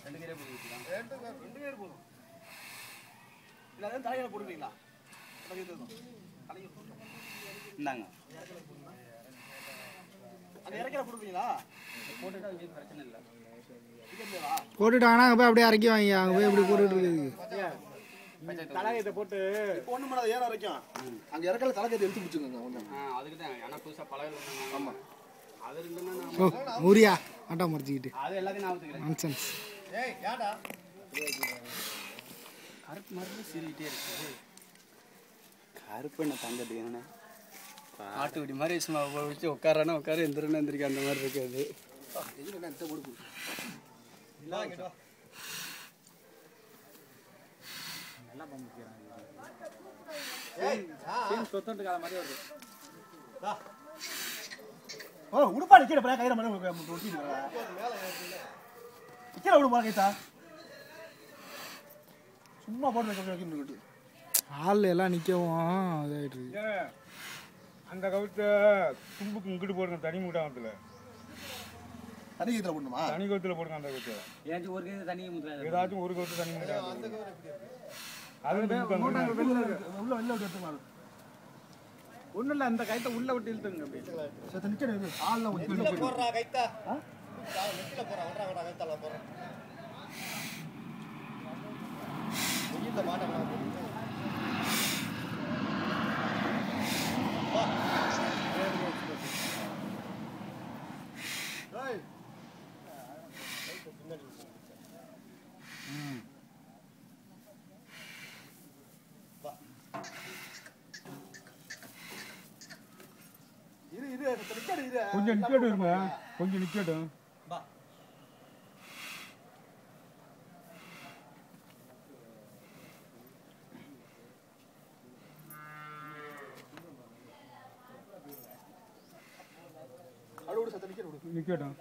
ரெண்டு கீரை போட்டு வச்சுக்கலாம். ரெண்டு கீரை போதும். இல்லை அதான் தலையில போடுவீங்களா? இந்தாங்க அந்த இறக்கிற கொடுப்பீங்களா? போட்டுட்டா பிரச்சனை இல்லை. போட்டுட்டாங்கன்னா அங்கே போய் அப்படியே இறக்கி வாங்கி அங்கே போய் இப்படி போட்டுட்டு இருக்குது. தலையத்தை போட்டு இப்போ ஒன்றும் பண்ணாத ஏற வரைக்கும் அங்கே இறக்கல தலையத்தை எடுத்து பிடிச்சிக்கோங்க கொஞ்சம். அதுக்கு தான் ஏன்னா புதுசாக பழக. ஆமாம் அது இல்லைன்னா ஊரியா ஆட்டா மறைச்சிக்கிட்டு அது எல்லாத்தையும் நான் ஊற்றுக்கிறேன். நான்சென்ஸ். ஏய் ஏடா கருப்பு மருந்து சீரிக்கிட்டே இருக்குது. கருப்பு என்ன தங்கத்துக்கு என்னண்ணே ஆட்டு விடி மாதிரி சும்மா வச்சு உட்காரானா உட்கார எந்திரனா எந்திரிக்க அந்த மாதிரி இருக்காது. உடுப்பா நிக்கிற கையில நிக்கிற விடுப்பா கைத்தா சும்மா போட்டு ஆள் எல்லாம் நிற்கவும் இதாகிட்டு இருக்கு. அந்த கவுத்தை தும்புக்கு இங்கிட்டு போடுங்க தனி மூட்டாமத்தில். தனி கவுத்துல போடணுமா? தனி கவுத்துல போடுங்க அந்த கவுத்தை. ஏதாச்சும் ஒரு கவுத்து தனி மூட்டை. ஏதாச்சும் ஒரு கவுத்து தனி மூட்டை. அது உள்ள வெளில விட்டு எடுத்துக்கலாம். ஒன்றும் இல்லை அந்த கைத்தை உள்ள விட்டு இழுத்துங்க. அப்படி நிற்கிறது ஆள்லாம் போடுறா கைத்தா நெட்டில் போடுறா ஒன்றா கைத்தால போடுறேன். வெயில்ல மாட்ட கொஞ்சம் நிக்கட்டும் இருங்க, கொஞ்சம் நிக்கட்டும். நிக்கட்டும்.